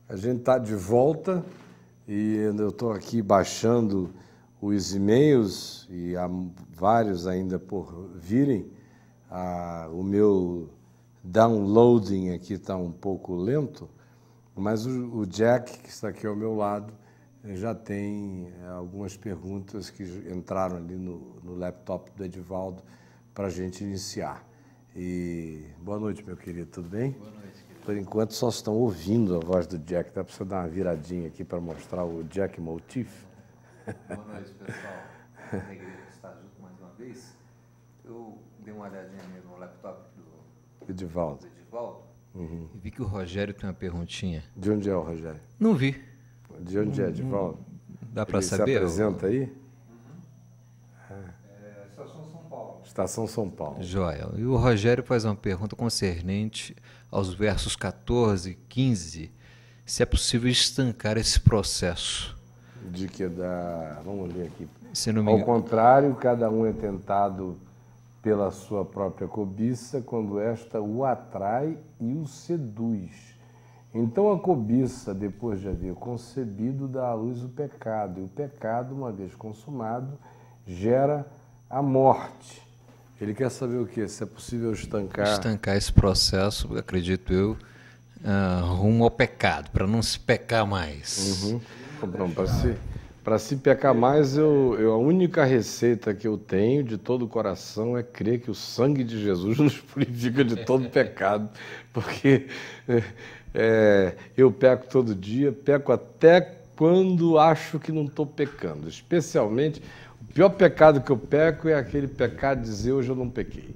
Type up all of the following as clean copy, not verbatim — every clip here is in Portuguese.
A gente está de volta e eu estou aqui baixando os e-mails e há vários ainda por virem. O meu downloading aqui está um pouco lento, mas o Jack, que está aqui ao meu lado, já tem algumas perguntas que entraram ali no laptop do Edivaldo para a gente iniciar. E boa noite, meu querido, tudo bem? Boa noite, querido. Por enquanto só estão ouvindo a voz do Jack. Dá para você dar uma viradinha aqui para mostrar o Jack Motif? Boa noite, pessoal. A igreja está junto mais uma vez. Eu dei uma olhadinha no laptop do Edivaldo. E vi que o Rogério tem uma perguntinha. De onde é o Rogério? Não vi. De onde é, Edivaldo? Dá para Ele saber? se apresenta aí? Estação São Paulo. Estação São Paulo. Joia. E o Rogério faz uma pergunta concernente aos versos 14 e 15, se é possível estancar esse processo. De que dá... Vamos ler aqui. Se não me Ao engano, contrário, cada um é tentado pela sua própria cobiça, quando esta o atrai e o seduz. Então a cobiça, depois de haver concebido, dá à luz o pecado. E o pecado, uma vez consumado, gera a morte. Ele quer saber o quê? Se é possível estancar esse processo, acredito eu, rumo ao pecado, para não se pecar mais. Para se pecar mais, a única receita que eu tenho de todo o coração é crer que o sangue de Jesus nos purifica de todo pecado, porque eu peco todo dia, peco até quando acho que não estou pecando. Especialmente, o pior pecado que eu peco é aquele pecado de dizer hoje eu não pequei.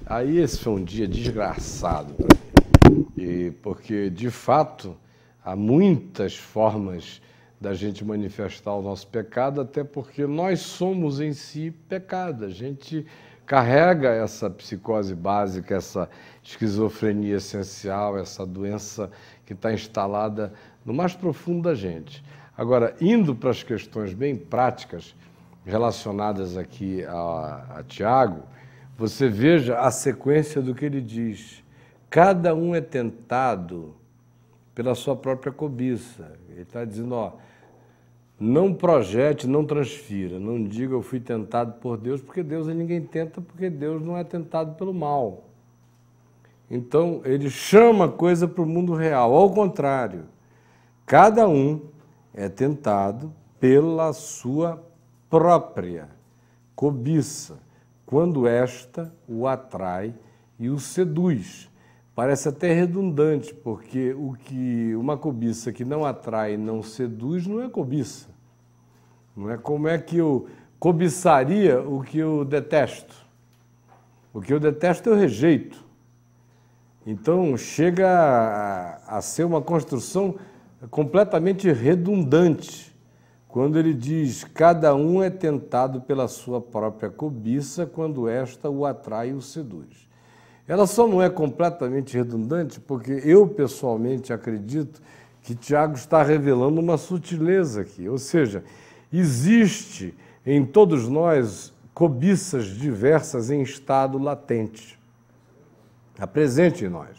Aí esse foi um dia desgraçado para mim, porque de fato há muitas formas da gente manifestar o nosso pecado, até porque nós somos em si pecado. A gente carrega essa psicose básica, essa esquizofrenia essencial, essa doença que está instalada no mais profundo da gente. Agora, indo para as questões bem práticas relacionadas aqui a Tiago, você veja a sequência do que ele diz. Cada um é tentado pela sua própria cobiça. Ele está dizendo, não projete, não transfira, não diga eu fui tentado por Deus, porque Deus ninguém tenta, porque Deus não é tentado pelo mal. Então, ele chama a coisa para o mundo real. Ao contrário, cada um é tentado pela sua própria cobiça, quando esta o atrai e o seduz. Parece até redundante, porque uma cobiça que não atrai e não seduz não é cobiça. Não é como é que eu cobiçaria o que eu detesto. O que eu detesto eu rejeito. Então chega a ser uma construção completamente redundante, quando ele diz, cada um é tentado pela sua própria cobiça, quando esta o atrai e o seduz. Ela só não é completamente redundante porque eu, pessoalmente, acredito que Tiago está revelando uma sutileza aqui. Ou seja, existe em todos nós cobiças diversas em estado latente. Está presente em nós,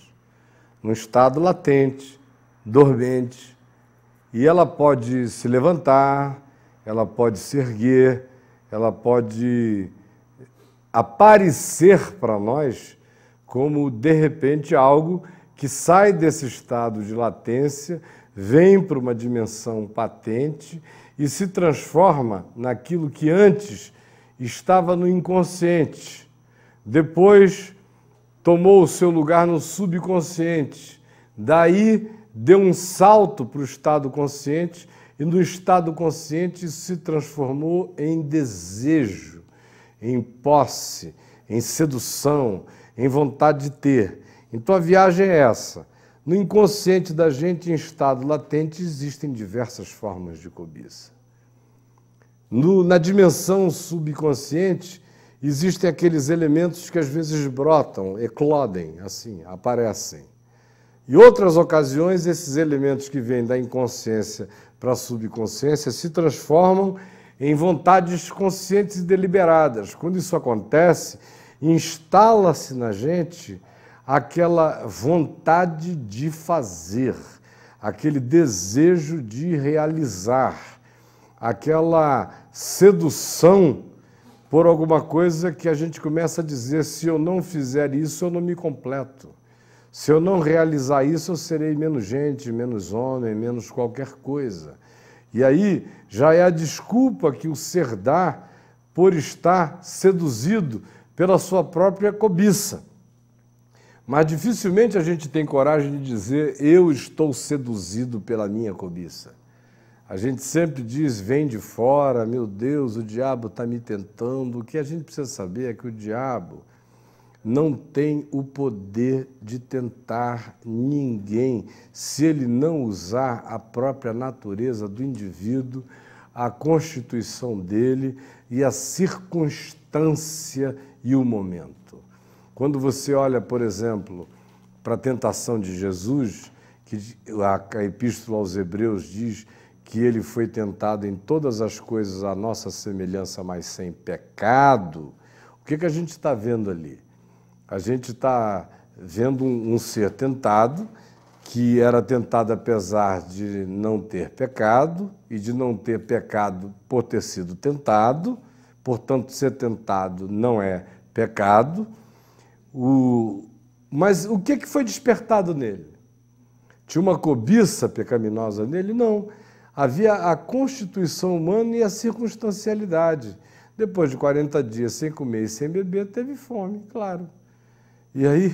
num estado latente, dormente. E ela pode se levantar, ela pode se erguer, ela pode aparecer para nós como, de repente, algo que sai desse estado de latência, vem para uma dimensão patente e se transforma naquilo que antes estava no inconsciente. Depois tomou o seu lugar no subconsciente. Daí deu um salto para o estado consciente e no estado consciente isso se transformou em desejo, em posse, em sedução, em vontade de ter. Então a viagem é essa. No inconsciente da gente, em estado latente, existem diversas formas de cobiça. Na dimensão subconsciente, existem aqueles elementos que às vezes brotam, eclodem, assim, aparecem. Em outras ocasiões, esses elementos que vêm da inconsciência para a subconsciência se transformam em vontades conscientes e deliberadas. Quando isso acontece, instala-se na gente aquela vontade de fazer, aquele desejo de realizar, aquela sedução por alguma coisa que a gente começa a dizer: se eu não fizer isso, eu não me completo. Se eu não realizar isso, eu serei menos gente, menos homem, menos qualquer coisa. E aí já é a desculpa que o ser dá por estar seduzido pela sua própria cobiça. Mas dificilmente a gente tem coragem de dizer: eu estou seduzido pela minha cobiça. A gente sempre diz: vem de fora, meu Deus, o diabo está me tentando. O que a gente precisa saber é que o diabo não tem o poder de tentar ninguém se ele não usar a própria natureza do indivíduo, a constituição dele e a circunstância e o momento. Quando você olha, por exemplo, para a tentação de Jesus, que a Epístola aos Hebreus diz que ele foi tentado em todas as coisas à nossa semelhança, mas sem pecado, o que a gente está vendo ali? A gente está vendo um ser tentado, que era tentado apesar de não ter pecado, e de não ter pecado por ter sido tentado, portanto, ser tentado não é pecado. Mas o que foi despertado nele? Tinha uma cobiça pecaminosa nele? Não. Havia a constituição humana e a circunstancialidade. Depois de 40 dias sem comer e sem beber, teve fome, claro. E aí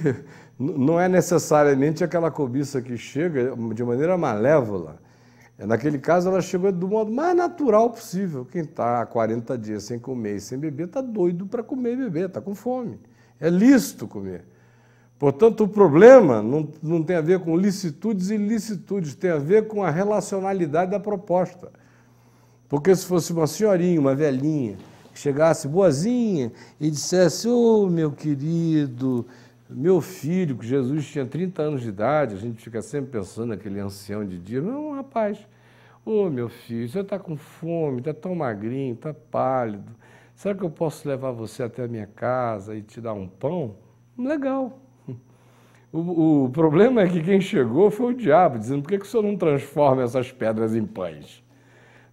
não é necessariamente aquela cobiça que chega de maneira malévola. Naquele caso, ela chegou do modo mais natural possível. Quem está há 40 dias sem comer e sem beber está doido para comer e beber, está com fome. É lícito comer. Portanto, o problema não tem a ver com licitudes e ilicitudes, tem a ver com a relacionalidade da proposta. Porque se fosse uma senhorinha, uma velhinha, que chegasse boazinha e dissesse: ô, meu querido, meu filho, que Jesus tinha 30 anos de idade, a gente fica sempre pensando naquele ancião de dia: não, rapaz, ô, meu filho, você está com fome, está tão magrinho, está pálido, será que eu posso levar você até a minha casa e te dar um pão? Legal. O problema é que quem chegou foi o diabo, dizendo: por que o senhor não transforma essas pedras em pães?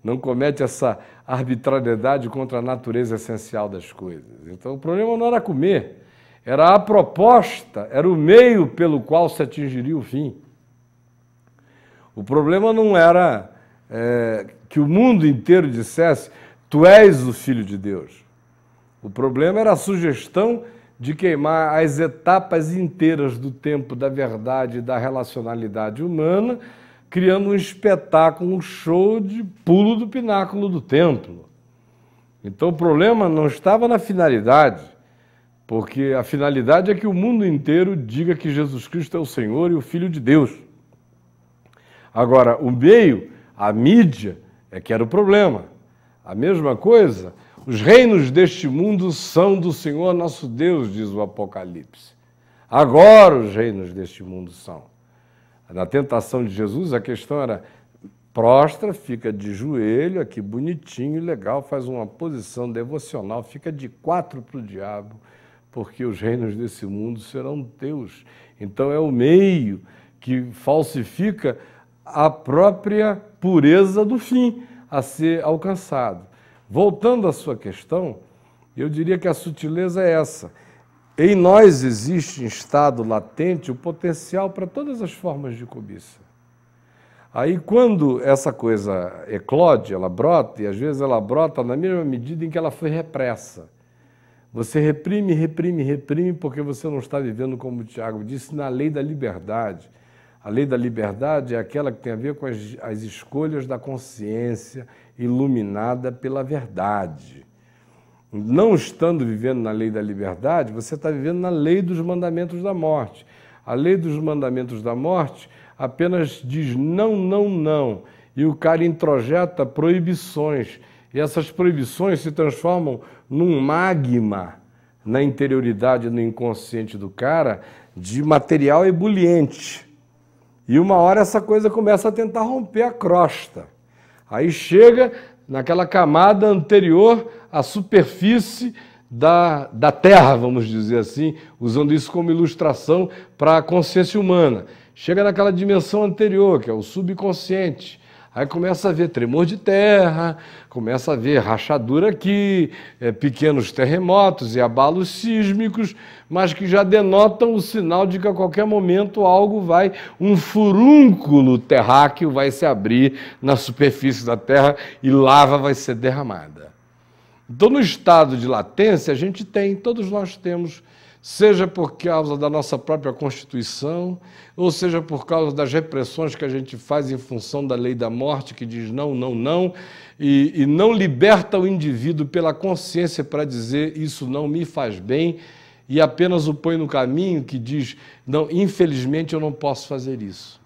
Não comete essa arbitrariedade contra a natureza essencial das coisas. Então, o problema não era comer, era a proposta, era o meio pelo qual se atingiria o fim. O problema não era que o mundo inteiro dissesse: tu és o Filho de Deus. O problema era a sugestão de queimar as etapas inteiras do tempo da verdade e da relacionalidade humana, criando um espetáculo, um show de pulo do pináculo do templo. Então o problema não estava na finalidade, porque a finalidade é que o mundo inteiro diga que Jesus Cristo é o Senhor e o Filho de Deus. Agora, o meio, a mídia, é que era o problema. A mesma coisa, os reinos deste mundo são do Senhor nosso Deus, diz o Apocalipse. Agora os reinos deste mundo são. Na tentação de Jesus, a questão era: prostra, fica de joelho, aqui bonitinho, legal, faz uma posição devocional, fica de 4 para o diabo, porque os reinos desse mundo serão teus. Então é o meio que falsifica a própria pureza do fim a ser alcançado. Voltando à sua questão, eu diria que a sutileza é essa. Em nós existe em estado latente o potencial para todas as formas de cobiça. Aí, quando essa coisa eclode, ela brota, e às vezes ela brota na mesma medida em que ela foi repressa. Você reprime, reprime, reprime, porque você não está vivendo, como o Tiago disse, na lei da liberdade. A lei da liberdade é aquela que tem a ver com as escolhas da consciência iluminada pela verdade. Não estando vivendo na lei da liberdade, você está vivendo na lei dos mandamentos da morte. A lei dos mandamentos da morte apenas diz não, não, não. E o cara introjeta proibições. E essas proibições se transformam num magma na interioridade, no inconsciente do cara, de material ebuliente. E uma hora essa coisa começa a tentar romper a crosta. Aí chega naquela camada anterior à superfície da terra, vamos dizer assim, usando isso como ilustração para a consciência humana. Chega naquela dimensão anterior, que é o subconsciente. Aí começa a ver tremor de terra, começa a ver rachadura aqui, pequenos terremotos e abalos sísmicos, mas que já denotam o sinal de que a qualquer momento um furúnculo terráqueo vai se abrir na superfície da terra e lava vai ser derramada. Então, no estado de latência, a gente tem, todos nós temos, seja por causa da nossa própria Constituição, ou seja por causa das repressões que a gente faz em função da lei da morte, que diz não, não, não, e não liberta o indivíduo pela consciência para dizer isso não me faz bem, e apenas o põe no caminho que diz, não, infelizmente eu não posso fazer isso.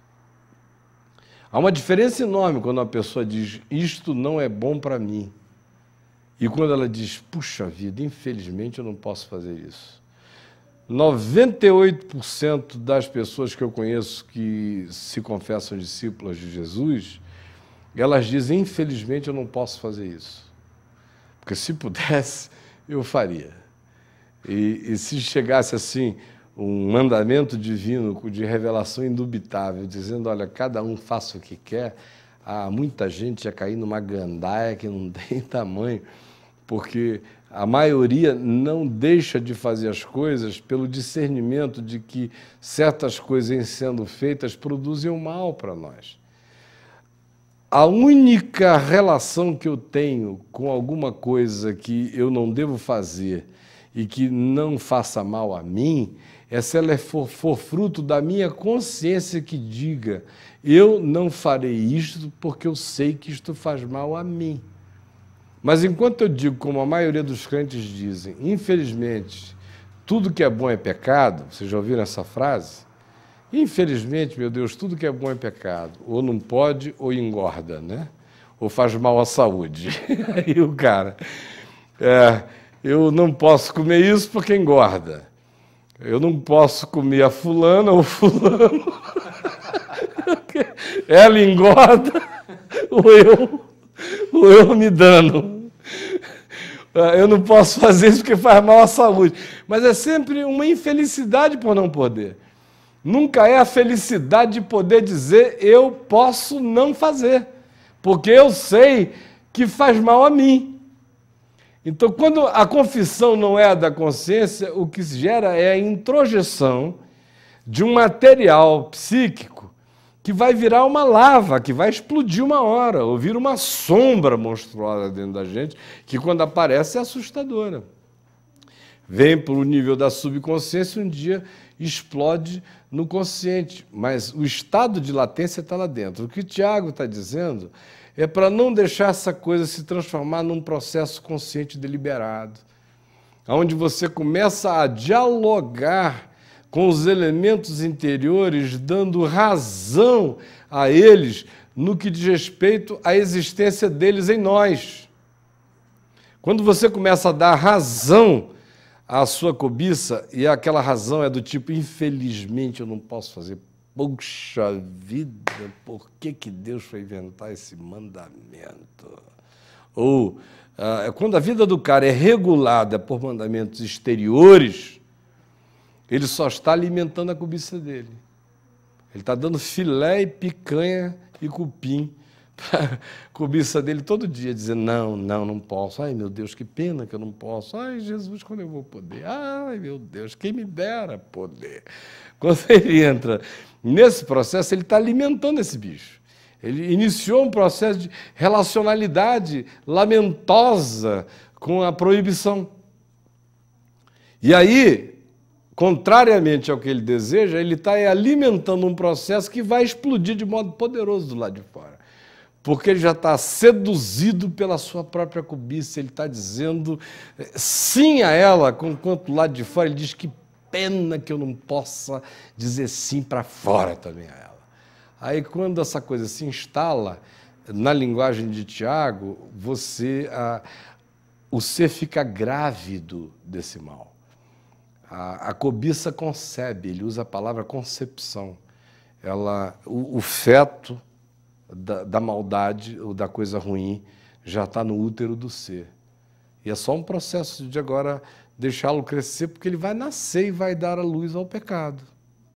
Há uma diferença enorme quando uma pessoa diz, isto não é bom para mim, e quando ela diz, puxa vida, infelizmente eu não posso fazer isso. 98% das pessoas que eu conheço que se confessam discípulas de Jesus, elas dizem, infelizmente eu não posso fazer isso. Porque se pudesse, eu faria. E se chegasse assim, um mandamento divino de revelação indubitável, dizendo, olha, cada um faça o que quer, muita gente ia cair numa gandaia que não tem tamanho, porque a maioria não deixa de fazer as coisas pelo discernimento de que certas coisas, em sendo feitas, produzem o mal para nós. A única relação que eu tenho com alguma coisa que eu não devo fazer e que não faça mal a mim, é se ela for fruto da minha consciência que diga, eu não farei isto porque eu sei que isto faz mal a mim. Mas enquanto eu digo, como a maioria dos crentes dizem, infelizmente, tudo que é bom é pecado, vocês já ouviram essa frase? Infelizmente, meu Deus, tudo que é bom é pecado. Ou não pode, ou engorda, né? Ou faz mal à saúde. Aí o cara, eu não posso comer isso porque engorda. Eu não posso comer a fulana ou fulano. Ela engorda, ou eu me dano. Eu não posso fazer isso porque faz mal à saúde. Mas é sempre uma infelicidade por não poder. Nunca é a felicidade de poder dizer eu posso não fazer, porque eu sei que faz mal a mim. Então, quando a confissão não é a da consciência, o que se gera é a introjeção de um material psíquico que vai virar uma lava, que vai explodir uma hora, ou vira uma sombra monstruosa dentro da gente, que quando aparece é assustadora. Vem para o nível da subconsciência, um dia explode no consciente, mas o estado de latência está lá dentro. O que o Tiago está dizendo é para não deixar essa coisa se transformar num processo consciente deliberado, onde você começa a dialogar com os elementos interiores, dando razão a eles no que diz respeito à existência deles em nós. Quando você começa a dar razão à sua cobiça, e aquela razão é do tipo, infelizmente eu não posso fazer, puxa vida, por que Deus foi inventar esse mandamento? Ou, quando a vida do cara é regulada por mandamentos exteriores, ele só está alimentando a cobiça dele. Ele está dando filé e picanha e cupim para a cobiça dele todo dia, dizendo, não posso. Ai, meu Deus, que pena que eu não posso. Ai, Jesus, quando eu vou poder? Ai, meu Deus, quem me dera poder. Quando ele entra nesse processo, ele está alimentando esse bicho. Ele iniciou um processo de relacionalidade lamentosa com a proibição. E aí, contrariamente ao que ele deseja, ele está alimentando um processo que vai explodir de modo poderoso do lado de fora. Porque ele já está seduzido pela sua própria cobiça, ele está dizendo sim a ela, enquanto do lado de fora ele diz que pena que eu não possa dizer sim para fora também a ela. Aí quando essa coisa se instala, na linguagem de Tiago, o ser fica grávido desse mal. A cobiça concebe, ele usa a palavra concepção. O feto da maldade ou da coisa ruim já está no útero do ser. E é só um processo de agora deixá-lo crescer, porque ele vai nascer e vai dar a luz ao pecado.